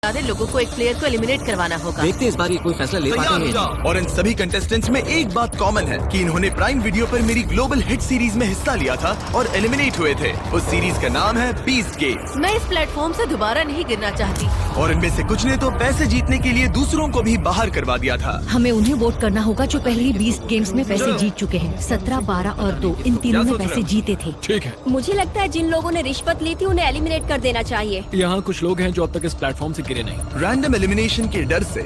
ज्यादा लोगों को एक प्लेयर को एलिमिनेट करवाना होगा। देखते हैं इस बार ये कोई फैसला ले पाते हैं। और इन सभी कंटेस्टेंट्स में एक बात कॉमन है कि इन्होंने प्राइम वीडियो पर मेरी ग्लोबल हिट सीरीज में हिस्सा लिया था और एलिमिनेट हुए थे। उस सीरीज का नाम है बीस्ट गेम्स। मैं इस प्लेटफॉर्म से दोबारा नहीं गिरना चाहती। और इनमें से कुछ ने तो पैसे जीतने के लिए दूसरों को भी बाहर करवा दिया था। हमें उन्हें वोट करना होगा जो पहले ही 20 गेम्स में पैसे जीत चुके हैं। 17, 12 और 2 इन तीनों ने पैसे जीते थे। ठीक है, मुझे लगता है जिन लोगों ने रिश्वत ली थी उन्हें एलिमिनेट कर देना चाहिए। यहाँ कुछ लोग हैं जो अब तक इस प्लेटफॉर्म से गिरे नहीं। रैंडम एलिमिनेशन के डर से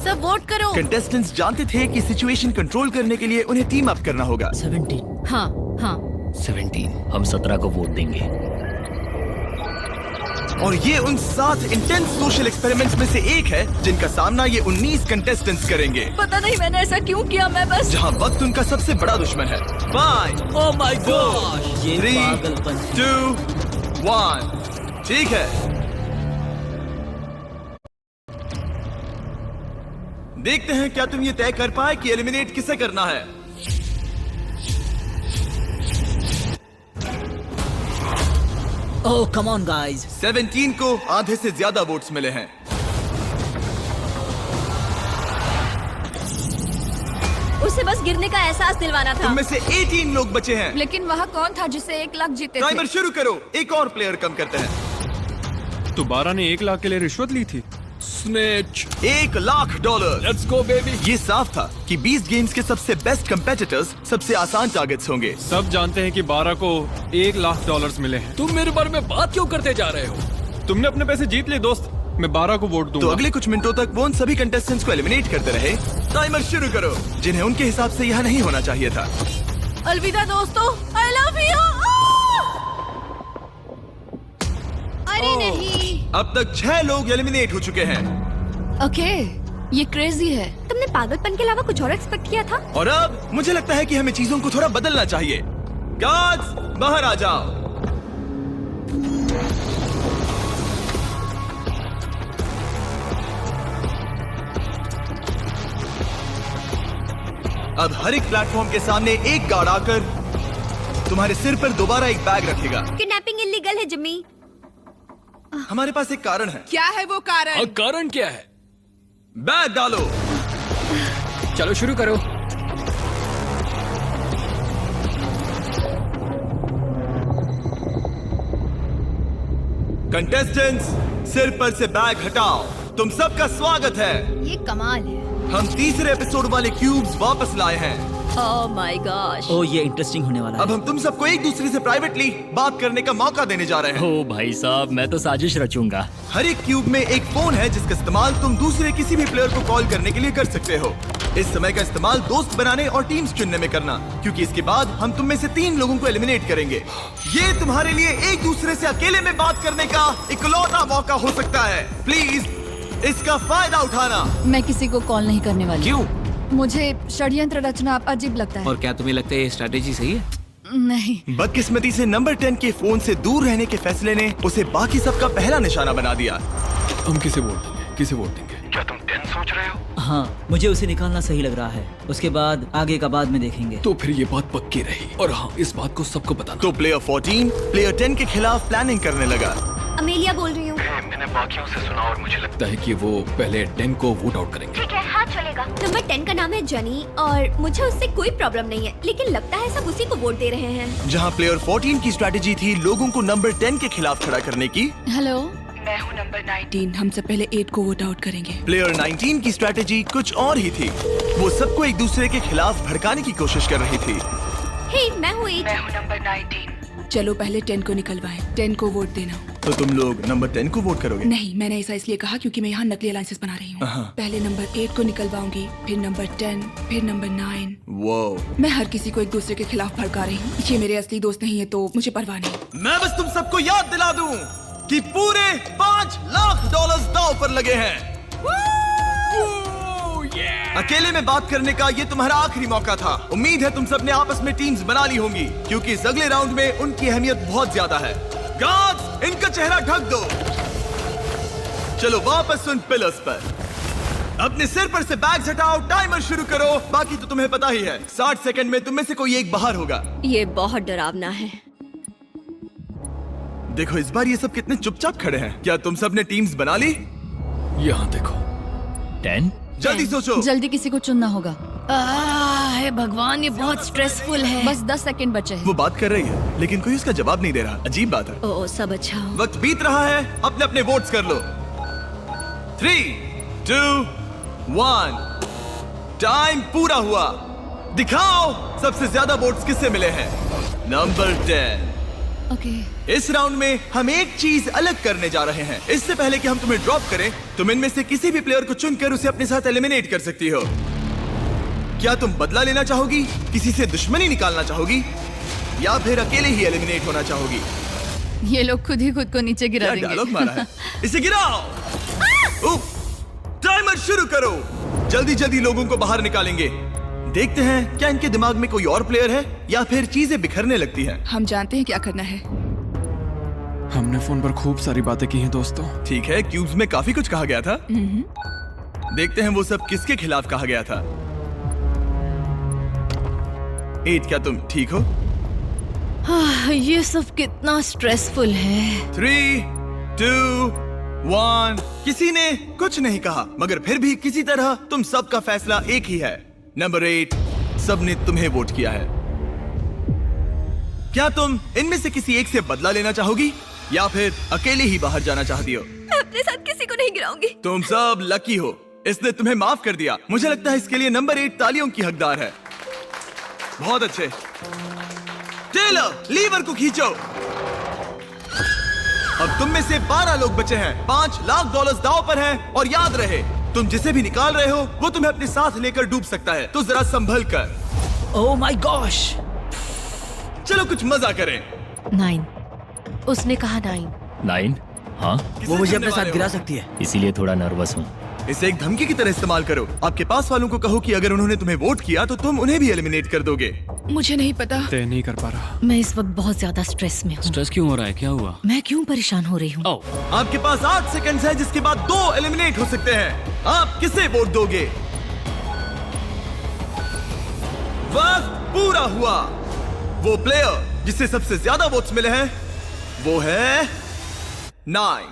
सब वोट करो। कंटेस्टेंट्स जानते थे कि सिचुएशन कंट्रोल करने के लिए उन्हें टीम अप करना होगा। 17। हाँ हाँ 17। हम 17 को वोट देंगे। और ये उन 7 इंटेंस सोशल एक्सपेरिमेंट्स में से एक है जिनका सामना ये 19 कंटेस्टेंट्स करेंगे। पता नहीं मैंने ऐसा क्यों किया, मैं बस जहां वक्त उनका सबसे बड़ा दुश्मन है। 5 ओह माय गॉड, ये 3 पागलपन। 2 1 ठीक है, देखते हैं क्या तुम ये तय कर पाए कि एलिमिनेट किसे करना है। ओह कम ऑन गाइस। 17 को आधे से ज्यादा वोट्स मिले हैं। उसे बस गिरने का एहसास दिलवाना था। तुम में से 18 लोग बचे हैं। लेकिन वहाँ कौन था जिससे 1 लाख जीते टाइमर शुरू करो, एक और प्लेयर कम करते हैं। तो 12 ने 1 लाख के लिए रिश्वत ली थी। Snatch. $1 lakh. Let's go baby. ये साफ था कि 20 गेम्स के सबसे बेस्ट कंपेटिटर्स सबसे आसान टारगेट्स होंगे। सब जानते हैं कि 12 को $1 लाख मिले हैं। तुम मेरे बारे में बात क्यों करते जा रहे हो? तुमने अपने पैसे जीत लिए दोस्त। मैं 12 को वोट दूंगा। तो अगले कुछ मिनटों तक वो उन सभी कंटेस्टेंट्स को एलिमिनेट करते रहे। टाइमर शुरू करो, जिन्हें उनके हिसाब से यहाँ नहीं होना चाहिए था। अलविदा दोस्तों, आई लव यू। अरे नहीं। अब तक 6 लोग एलिमिनेट हो चुके हैं। ओके, ये क्रेजी है। तुमने पागलपन के अलावा कुछ और एक्सपेक्ट किया था? और अब मुझे लगता है कि हमें चीजों को थोड़ा बदलना चाहिए। गार्ड्स बाहर आ जाओ। अब हर एक प्लेटफॉर्म के सामने एक गार्ड आकर तुम्हारे सिर पर दोबारा एक बैग रखेगा। किडनैपिंग इलीगल है जिम्मी। हमारे पास एक कारण है। क्या है वो कारण? कारण क्या है? बैग डालो। चलो शुरू करो। कंटेस्टेंट्स सिर पर से बैग हटाओ। तुम सबका स्वागत है। ये कमाल है। हम तीसरे एपिसोड वाले क्यूब्स वापस लाए हैं। Oh my gosh. ओह ये इंटरेस्टिंग होने वाला है। अब हम तुम सबको एक दूसरे से प्राइवेटली बात करने का मौका देने जा रहे हैं। ओह भाई साहब, मैं तो साजिश रचूंगा। हर एक क्यूब में एक फोन है जिसका इस्तेमाल तुम दूसरे किसी भी प्लेयर को कॉल करने के लिए कर सकते हो। इस समय का इस्तेमाल दोस्त बनाने और टीम्स चुनने में करना, क्योंकि इसके बाद हम तुम में से 3 लोगों को एलिमिनेट करेंगे। ये तुम्हारे लिए एक दूसरे से अकेले में बात करने का इकलौता मौका हो सकता है। प्लीज इसका फायदा उठाना। मैं किसी को कॉल नहीं करने वाली। क्यों? मुझे षड्यंत्र रचना अजीब लगता है। और क्या तुम्हें लगता है ये स्ट्रेटेजी सही है? नहीं। बदकिस्मती से नंबर 10 के फोन से दूर रहने के फैसले ने उसे बाकी सबका पहला निशाना बना दिया। हम किसे वोट देंगे? किसे वोट देंगे? क्या तुम 10 सोच रहे हो? हाँ, मुझे उसे निकालना सही लग रहा है। उसके बाद आगे का बाद में देखेंगे। तो फिर ये बात पक्की रही। और हाँ, इस बात को सबको बताना। तो प्लेयर 14 प्लेयर 10 के खिलाफ प्लानिंग करने लगा। अमेलिया बोल रही हूँ। मैंने बाकियों से सुना और मुझे लगता लगता है कि वो पहले 10 को वोट आउट करेंगे। ठीक है, हाँ चलेगा। नंबर 10 का नाम है जनी और मुझे उससे कोई प्रॉब्लम नहीं है, लेकिन लगता है सब उसी को वोट दे रहे हैं। जहां प्लेयर 14 की स्ट्रेटेजी थी लोगों को नंबर 10 के खिलाफ खड़ा करने की। हेलो, मैं हूँ नंबर 19। हम सब पहले 8 को वोट आउट करेंगे। प्लेयर 19 की स्ट्रेटेजी कुछ और ही थी। वो सबको एक दूसरे के खिलाफ भड़काने की कोशिश कर रही थी। हे, मैं हूँ 8। मैं हूँ नंबर 19। चलो पहले 10 को निकलवाएं। 10 को वोट देना। तो तुम लोग नंबर 10 को वोट करोगे? नहीं, मैंने ऐसा इसलिए कहा क्योंकि मैं यहाँ नकली अलायंसेस बना रही हूँ। पहले नंबर 8 को निकलवाऊंगी, फिर नंबर 10, फिर नंबर 9। वो मैं हर किसी को एक दूसरे के खिलाफ भड़का रही हूँ। ये मेरे असली दोस्त नहीं है तो मुझे परवाह नहीं। मैं बस तुम सबको याद दिला दूं कि पूरे $5 लाख दांव पर लगे हैं। अकेले में बात करने का ये तुम्हारा आखिरी मौका था। उम्मीद है तुम सबने आपस में टीम्स बना ली होंगी, क्योंकि इस अगले राउंड में उनकी अहमियत बहुत ज्यादा है। गार्ड्स, इनका चेहरा ढक दो। चलो वापस उन पिलर्स पर। अपने सिर पर से बैग्स हटाओ, टाइमर शुरू करो। बाकी तो तुम्हें पता ही है, 60 सेकंड में तुम में से कोई एक बाहर होगा। ये बहुत डरावना है। देखो इस बार ये सब कितने चुपचाप खड़े हैं। क्या तुम सब ने टीम्स बना ली? यहाँ देखो। 10? जल्दी सोचो। जल्दी किसी को चुनना होगा। हे भगवान, ये बहुत स्ट्रेसफुल है। बस 10 सेकंड बचे हैं। वो बात कर रही है लेकिन कोई उसका जवाब नहीं दे रहा। अजीब बात है। ओ सब अच्छा हो। वक्त बीत रहा है, अपने अपने वोट्स कर लो। 3, 2, 1। टाइम पूरा हुआ। दिखाओ सबसे ज्यादा वोट्स किससे मिले हैं। नंबर 10। ओके। इस राउंड में हम एक चीज अलग करने जा रहे हैं। इससे पहले कि हम तुम्हें ड्रॉप करें, तुम इनमें से किसी भी प्लेयर को चुनकर उसे अपने साथ एलिमिनेट कर सकती हो। क्या तुम बदला लेना चाहोगी, किसी से दुश्मनी निकालना चाहोगी, या फिर अकेले ही एलिमिनेट होना चाहोगी? ये लोग खुद ही खुद को नीचे गिरा क्या देंगे। डायलॉग मारा है। इसे गिराओ। उफ, टाइमर शुरू करो। जल्दी जल्दी लोगों को बाहर निकालेंगे। देखते हैं क्या इनके दिमाग में कोई और प्लेयर है या फिर चीजें बिखरने लगती हैं। हम जानते हैं क्या करना है। हमने फोन पर खूब सारी बातें की हैं दोस्तों। ठीक है, क्यूब्स में काफी कुछ कहा गया था। देखते हैं वो सब किसके खिलाफ कहा गया था। 8, क्या तुम ठीक हो? ये सब कितना स्ट्रेसफुल है। 3, 2, 1। किसी ने कुछ नहीं कहा, मगर फिर भी किसी तरह तुम सबका फैसला एक ही है। नंबर 8, सबने तुम्हें वोट किया है। क्या तुम इनमें से किसी एक से बदला लेना चाहोगी या फिर अकेले ही बाहर जाना चाहती हो? मैं अपने साथ किसी को नहीं गिराऊंगी। तुम सब लकी हो, इसने तुम्हें माफ कर दिया। मुझे लगता है इसके लिए नंबर 8 तालियों की हकदार है। बहुत अच्छे। टेलर, लीवर को खींचो। अब तुम में से 12 लोग बचे हैं। $5 लाख दांव पर हैं और याद रहे, तुम जिसे भी निकाल रहे हो वो तुम्हें अपने साथ लेकर डूब सकता है, तो जरा संभल कर। Oh my gosh. चलो कुछ मजा करें। 9। उसने कहा 9। 9? हाँ, किसे वो मुझे चुनने अपने साथ वाले गिरा हो? सकती है, इसीलिए थोड़ा नर्वस हूँ। इसे एक धमकी की तरह इस्तेमाल करो। आपके पास वालों को कहो कि अगर उन्होंने तुम्हें वोट किया तो तुम उन्हें भी एलिमिनेट कर दोगे। मुझे नहीं पता। तय नहीं कर पा रहा। मैं इस वक्त बहुत ज्यादा स्ट्रेस में हूँ। स्ट्रेस क्यों हो रहा है? क्या हुआ? मैं क्यों परेशान हो रही हूँ? आपके पास 8 सेकंड्स है, जिसके बाद 2 एलिमिनेट हो सकते हैं। आप किसे वोट दोगे? वक्त पूरा हुआ। वो प्लेयर जिसे सबसे ज्यादा वोट्स मिले हैं वो है 9।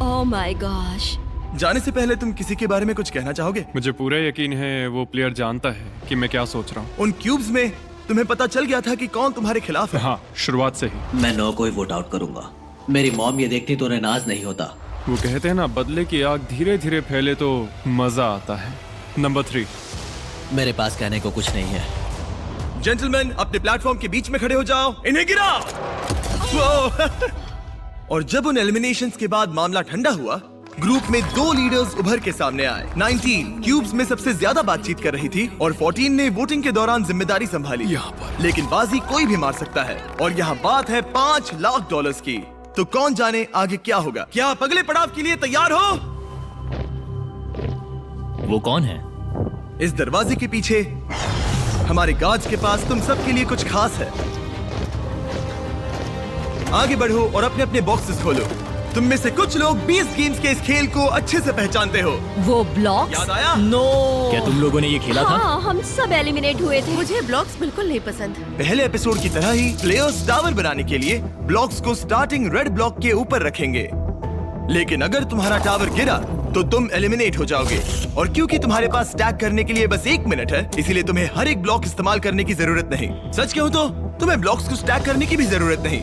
Oh my gosh. जाने से पहले तुम किसी के बारे में कुछ कहना चाहोगे? मुझे पूरा यकीन है वो प्लेयर जानता है कि मैं क्या सोच रहा हूँ। उन क्यूब्स में तुम्हें पता चल गया था कि कौन तुम्हारे खिलाफ है। हाँ, शुरुआत से ही। मैं 9 को ही वोट आउट करूंगा। मेरी मॉम ये देखती तो उन्हें नाज नहीं होता। वो कहते हैं ना, बदले की आग धीरे धीरे फैले तो मजा आता है। नंबर 3। मेरे पास कहने को कुछ नहीं है। जेंटलमैन, अपने प्लेटफॉर्म के बीच में खड़े हो जाओ। इन्हें गिराओ। वो। और जब उन एलिमिनेशंस के बाद मामला ठंडा हुआ, ग्रुप में 2 लीडर्स उभर के सामने आए। 19 क्यूब्स में सबसे ज्यादा बातचीत कर रही थी और 14 ने वोटिंग के दौरान जिम्मेदारी संभाली। यहाँ पर। लेकिन बाजी कोई भी मार सकता है और यहाँ बात है $5 लाख की। तो कौन जाने आगे क्या होगा। क्या आप अगले पड़ाव के लिए तैयार हो? वो कौन है? इस दरवाजे के पीछे हमारे गार्ड्स के पास तुम सबके लिए कुछ खास है। आगे बढ़ो और अपने अपने बॉक्सेस खोलो। तुम में से कुछ लोग 20 गेम्स के इस खेल को अच्छे से पहचानते हो। वो ब्लॉक? याद आया? नो। क्या तुम लोगों ने ये खेला था? हाँ, हम सब एलिमिनेट हुए थे। मुझे ब्लॉक्स बिल्कुल नहीं पसंद। पहले एपिसोड की तरह ही प्लेयर्स टावर बनाने के लिए ब्लॉक्स को स्टार्टिंग रेड ब्लॉक के ऊपर रखेंगे। लेकिन अगर तुम्हारा टावर गिरा तो तुम एलिमिनेट हो जाओगे। और क्योंकि तुम्हारे पास स्टैक करने के लिए बस 1 मिनट है, इसीलिए तुम्हें हर एक ब्लॉक इस्तेमाल करने की जरूरत नहीं। सच कहूं तो तुम्हें ब्लॉक्स को स्टैक करने की भी जरूरत नहीं।